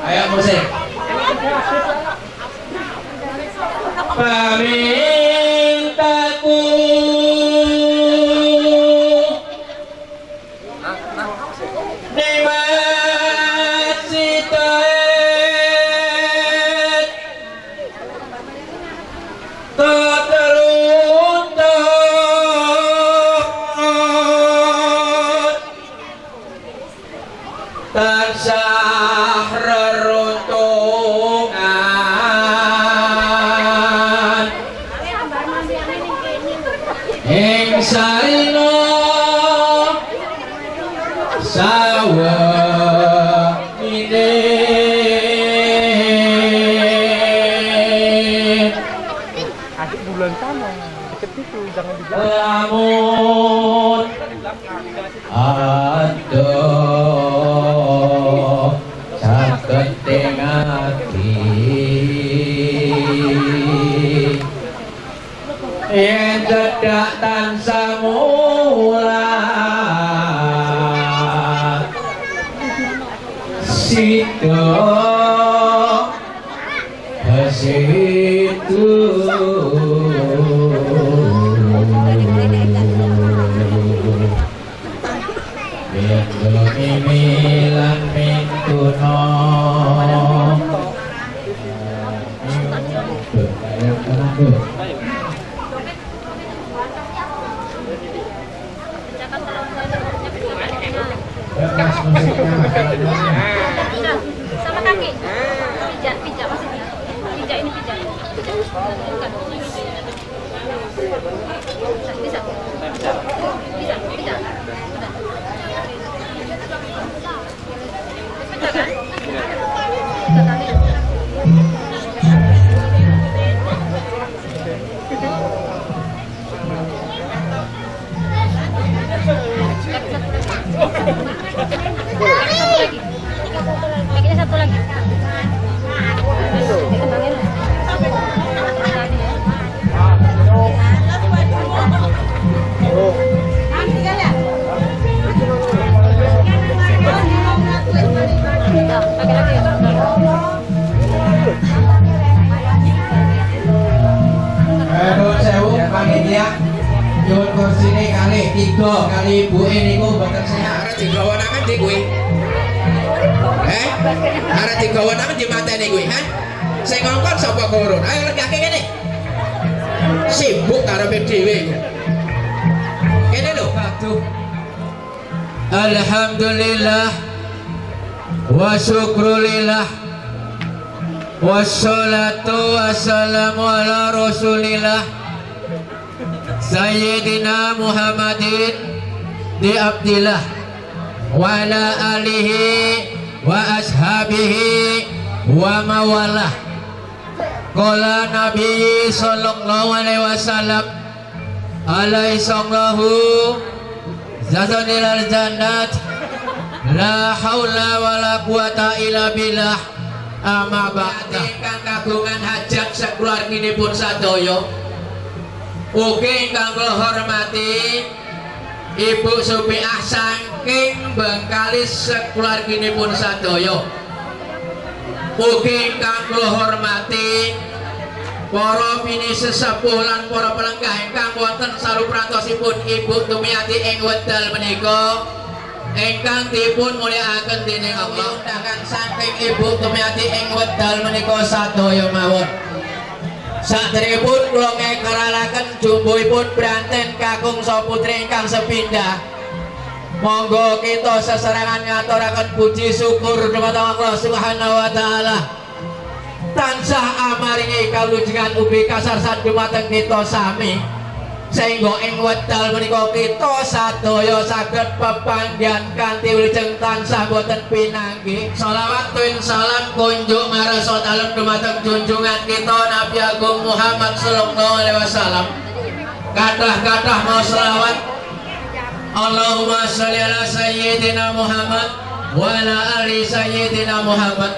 Ayo musik. Pamintaku di masjid tansah reruntungan ing sarina sawengine adik bulan sana deket itu jangan di lamun aduh saged tengati yen cedak tansah mulat sida situ Mimilan mintuno sama kaki pijak maksudnya pijak ini pijak bisa pijak satu lagi. Aduh sewu panitia nyuwun kursine kalih 3 kali ibuke niku mboten sehat arep digawonaken di kuwi. Arep digawonaken di mateni kuwi, ha? Sing ngongkon sapa kurun? Ayo legake kene. Sibuk karepe dhewe iku. Kene lho, aduh. Alhamdulillah wa syukrulillah wassalatu wassalamu ala rasulillah Sayyidina Muhammadin di Abdillah wa ala alihi wa ashabihi wa mawalah. Qala Nabi sallallahu alaihi wasallam alaihi sallahu zazanil jannat la haula wa la quwata illa billah. Amma ba'da ingkang kagungan hajat sakulawarginipun sadaya ugi ingkang kula hormati Ibu Supiah saking Bengkalis sakulawarginipun sadaya ugi ingkang kula hormati para bini sesepuh lan para pelenggah ingkang wonten saluprantosipun Ibu Tumiati ing wekdal menika ingkang dipun mulyakaken dening Allah undangan saking Ibu Tumiati ing wekdal menika sadaya mawon. Saderengipun kula ngekaralaken jumbuhipun branten kakung saputri ingkang sepindah. Monggo kita sesarengan ngaturaken puji syukur dumateng Allah Subhanahu wa taala. Tansah amaringi kalujengan ugi kasarsan dumateng kita sami. Sehingga ing wekdal menika kita sadaya saged pepanggihan kanthi wilujeng tansah boten pinanggih. Shalawat tuwin salam kunjuk marasa dalem dumateng junjungan kita Nabi Agung Muhammad sallallahu alaihi wasallam. Kathah-kathah mau selawat. Allahumma sholli ala sayyidina Muhammad wa ala ali sayyidina Muhammad.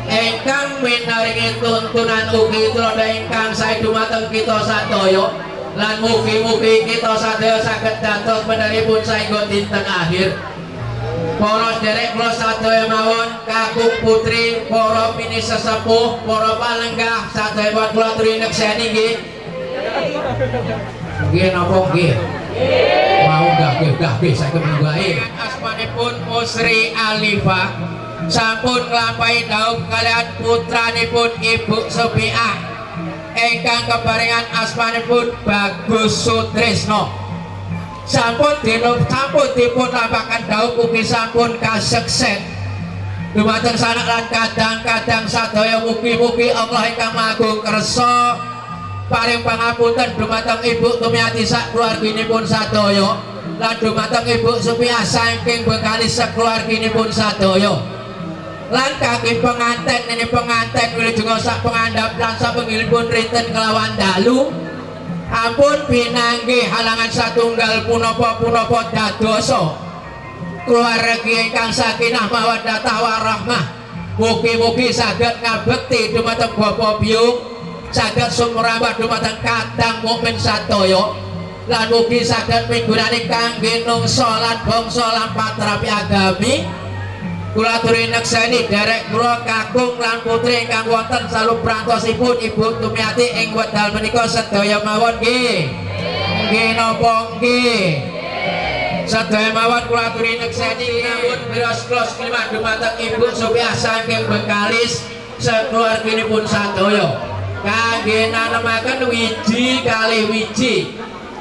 Ingkang minaringi tuntunan ugi tulodo ingkang sae dumateng kita sadaya. Lan mugi-mugi kita sadaya saged dados peneripun saengga dinten akhir. para derek kula sadaya mawon kakung putri para pini sesepuh para palenggah sadaya buat kula aturi nekseni nggih. Nggih napa nggih? Mau nggih saged munggahe. Asmanipun Musri Alifah sampun nglampahi daup kalian putranipun Ibu Sofiah ingkang keparingan asmanipun Bagus Sutrisno. Sampun dipun lampahaken daup ugi sampun kaseksen dumateng sanak lan kadang-kadang sadaya mugi-mugi Allah ingkang Mahagung kersa paring pangapunten dumateng Ibu Tumiati sak keluarginipun sadaya lan dumateng Ibu Sofiah saking bekalis sakeluarginipun sadaya lan kagem penganten nene penganten wilujeng sak pengandhap lan sapanggilipun rinten kelawan dalu ampun pinanggih halangan satunggal punapa-punapa dadosa keluargi ingkang sakinah mawaddah warahmah mugi-mugi saged ngabekti dumateng bapa biyung saged sumrambah dumateng kadang mukmin sadaya lan mugi saged migunani kangge nungsa lan bangsa lan patrapi agami. Kula aturi nekseni derek kula kakung lan putri ingkang wonten saluprantosipun Ibu Tumiati ing wekdal menika sedaya mawon nggih. Nggih napa nggih? Sedaya mawon kula aturi nekseni namun biros-biros klimak dumateng Ibu Sofiah saking Bengkalis sakeluarginipun sadaya. Kangge nanemaken wiji kalih wiji.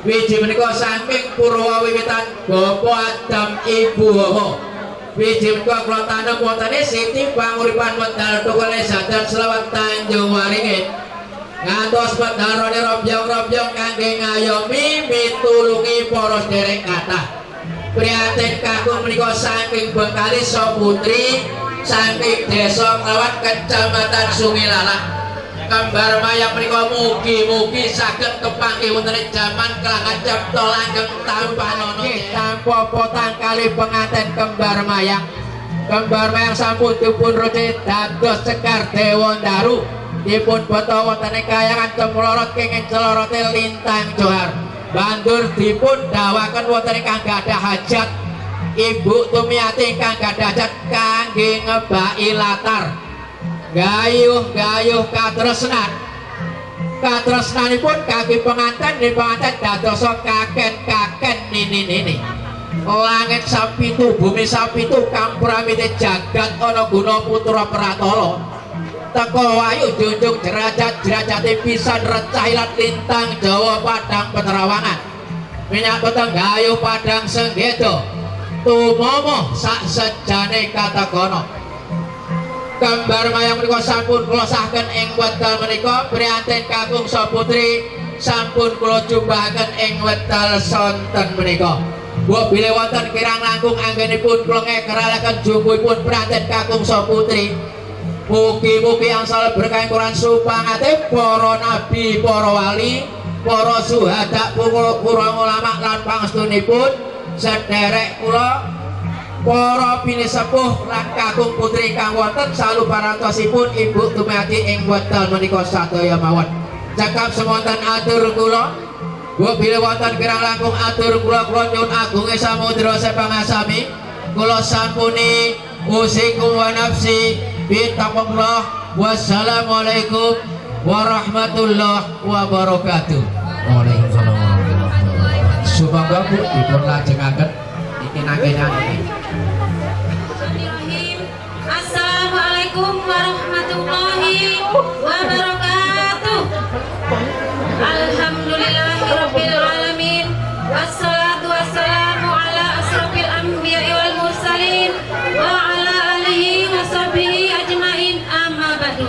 Wiji menika saking purwa wiwitan Bapa Adam Ibu Hawa. Wiji menika kula tanam wontene siti panguripan wekdal tukule sadar selawat Tanjung Waringin. Ngantos wekdal rone robyong-robyong kangge ngayomi mitulungi para derek kathah. Prihatin kakung menika saking Bengkalis putri saking desa Klawat Kecamatan Sungilalah. Kembar mayang menika mugi-mugi saged kepanggih wonten jaman kelangan cipta langgeng tampanono tanpa potang kali penganten kembar mayang. Kembar mayang sampun dipun ruci dados Sekar Dewa Daru dipun beta wonten kayangan Cemlorot kenging celorote lintang johar. Bandur dipun dawaken wonten ingkang gadah hajat Ibu Tumiati ingkang gadah hajat kangge ngebaki latar gayuh katresnanipun kaki penganten dadosa kaken nini langit sapitu bumi sapitu kampramite jagat ana guna putra pratala teka wayu junjung derajat-derajate pisan recahilan lintang Jawa padang penerawangan minyak peteng gayuh padang senggeda tumomo sak sejane katakono. Kembar mayang menika sampun kula sahaken ing wekdal menika prianten kakung saputri sampun kula jumbahaken ing wekdal sonten menika. Wa bile wonten kirang langkung anggenipun kula ngekeralaken jumbuhipun prianten kakung saputri. Mugi-mugi angsal berkah Quran supangate para nabi, para wali, para syuhada, para ulama lan pangestunipun sederek kula para pinisepuh lan kakung putri kang wonten saluparantosipun Ibu Tumiati ing wekdal menika sadaya mawon. Cekap semonten atur kula. Wa bila wonten kirang langkung atur kula nyuwun agunge samudra sepangasami. Kula sampuni usikum wa nafsi bittaqwallah. Wassalamualaikum warahmatullahi wabarakatuh. Waalaikumsalam warahmatullahi wabarakatuh. Sumangga Bu dipun lajengaken iki nanggenane. Assalamualaikum warahmatullahi wabarakatuh. Alhamdulillahirabbil alamin. Wassalatu wassalamu ala asrofil anbiya'i wal mursalin wa ala alihi washabihi ajmain amma ba'du.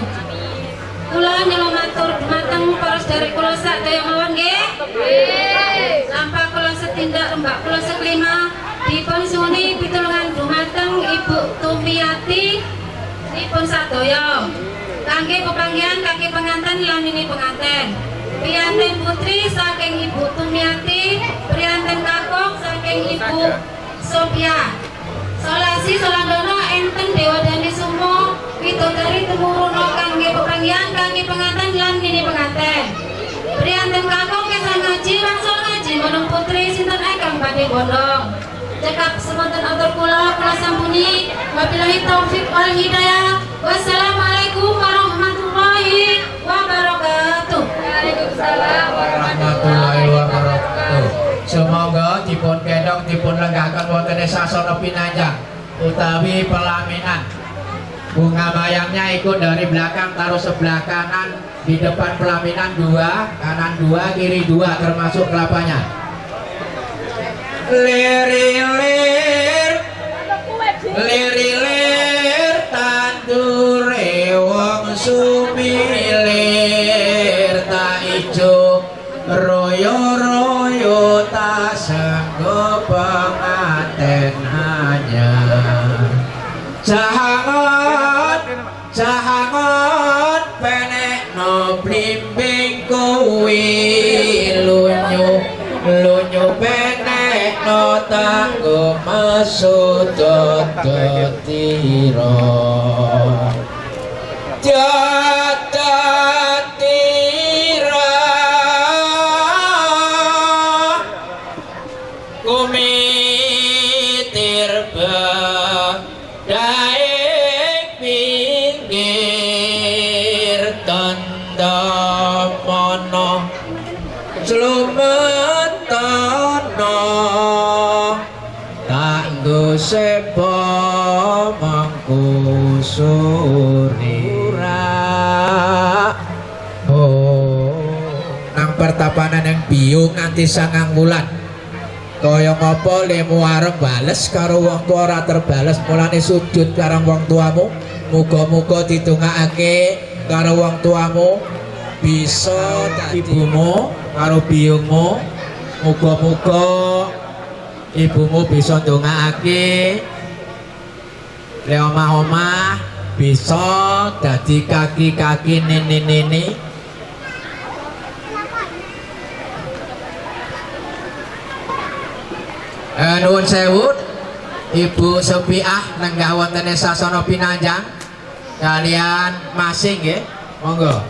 Kula nyuwun matur dumateng para sedherek kula sadaya mawon nggih. Lampah kula setindak rembak kula seklima dipun suni pitulungan dumateng Ibu Tumiati dipun sadaya kangge pepanggihan kangge penganten lan ini penganten prianten putri saking Ibu Tumiati prianten kakung saking Ibu Sofiah solasi solandono enten dewa dani sumo widodari temuruna kangge pepanggihan kangge penganten lan ini penganten prianten kakung kesang ngaji langsung ngaji bonong putri sinten ekang badhe bondong cekap semonten atur kula sampuni. Wabillahi taufik wal hidayah. Wassalamualaikum warahmatullahi wabarakatuh. Waalaikumsalam warahmatullahi wabarakatuh. Semoga dipun gendong dipun lenggakan wonten sasana pinanjang utawi pelaminan. Bunga mayangnya ikut dari belakang taruh sebelah kanan, di depan pelaminan 2, kanan 2, kiri 2 termasuk kelapanya. Lirilir lirilir tandure wong sumilir tak ijo royo-royo tak sanggup penganten hanya Jahangot penek no blimbing kuwi lunyu penek no tanggo mesudot tiro jatah tiro kumitir daik pinggir tanda mono slumetono kanggo sepo mangkusuri nang pertapanan yang biung nganti 9 bulan kaya ngapa lemu arep bales karo wong tua ora terbales mulane sujud karo wong tuamu muga-muga ditungakake karo wong tuamu bisa ibumu karo biyungmu muga-muga ibumu bisa ndongakake le omah-omah bisa dadi kaki-kaki nini-nini. Nuwun sewu Ibu Sopiah lenggah wonten sasana pinanjang kalian masing nggih monggo.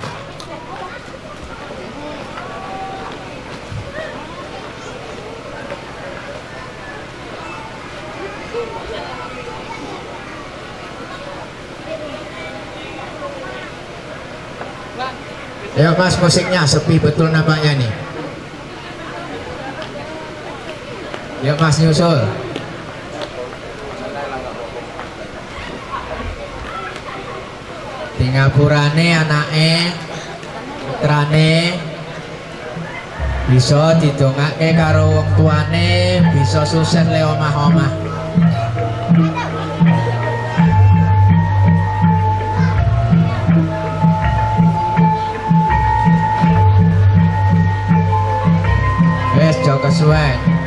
Ya Mas, musiknya sepi betul nampaknya nih. Ya Mas nyusul. Tingapurane anake putrane bisa didongake karo wong tuane, bisa susen le omah-omah. Wes joko kesuwen.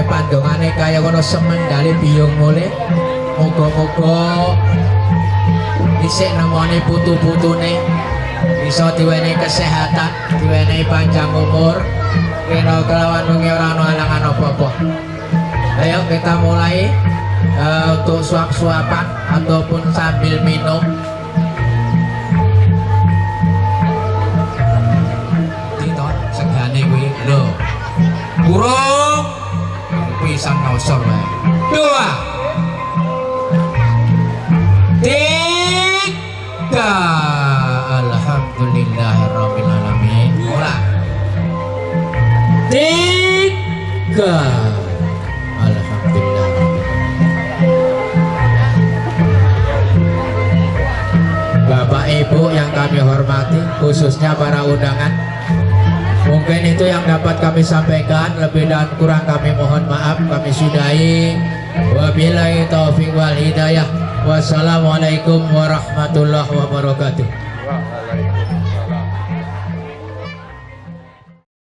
Pandongane kaya kono semendale biyung mulih muga-muga dhisik nemoni putu-putune bisa diwenehi kesehatan, diwenehi panjang umur, kena kelawan wengi ora ana halangan apa-apa. Ayo kita mulai untuk suap-suapan ataupun sambil minum. Diton segane kuwi lho. Burung pisan nosor wae. 2 3 Alhamdulillahirabbil alamin. Ora 3 Alhamdulillah. Bapak Ibu yang kami hormati, khususnya para undangan, mungkin itu yang dapat kami sampaikan. Lebih dan kurang kami mohon maaf, kami sudahi. Wabillahi taufiq wal hidayah. Wassalamualaikum warahmatullahi wabarakatuh.